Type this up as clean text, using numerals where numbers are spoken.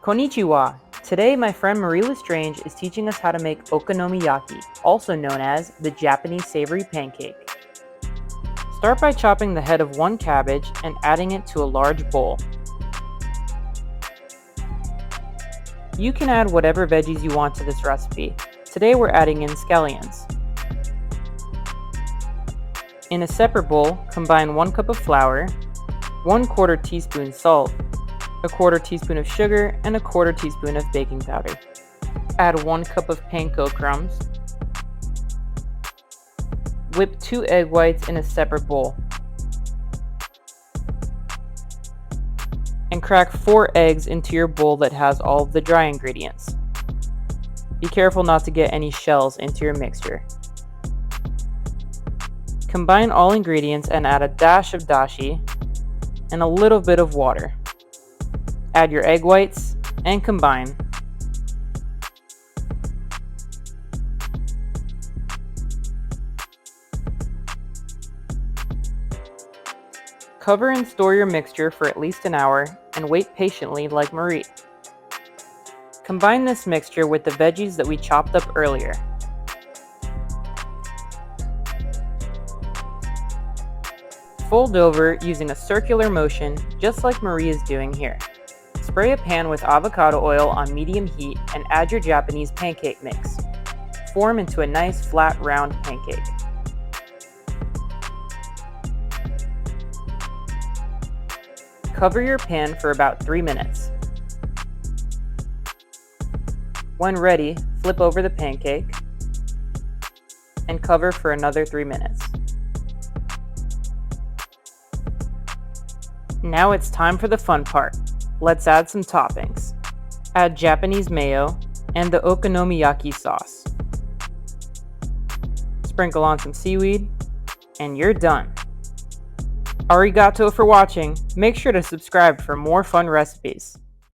Konnichiwa! Today my friend Marie Lestrange is teaching us how to make okonomiyaki, also known as the Japanese savory pancake. Start by chopping the head of one cabbage and adding it to a large bowl. You can add whatever veggies you want to this recipe. Today we're adding in scallions. In a separate bowl, combine 1 cup of flour, 1/4 teaspoon salt, 1/4 teaspoon of sugar, and 1/4 teaspoon of baking powder. Add 1 cup of panko crumbs. Whip 2 egg whites in a separate bowl. And crack 4 eggs into your bowl that has all of the dry ingredients. Be careful not to get any shells into your mixture. Combine all ingredients and add a dash of dashi and a little bit of water. Add your egg whites and combine. Cover and store your mixture for at least an hour and wait patiently like Marie. Combine this mixture with the veggies that we chopped up earlier. Fold over using a circular motion just like Marie is doing here. Spray a pan with avocado oil on medium heat and add your Japanese pancake mix. Form into a nice flat round pancake. Cover your pan for about 3 minutes. When ready, flip over the pancake and cover for another 3 minutes. Now it's time for the fun part. Let's add some toppings. Add Japanese mayo and the okonomiyaki sauce. Sprinkle on some seaweed, and you're done. Arigato for watching. Make sure to subscribe for more fun recipes.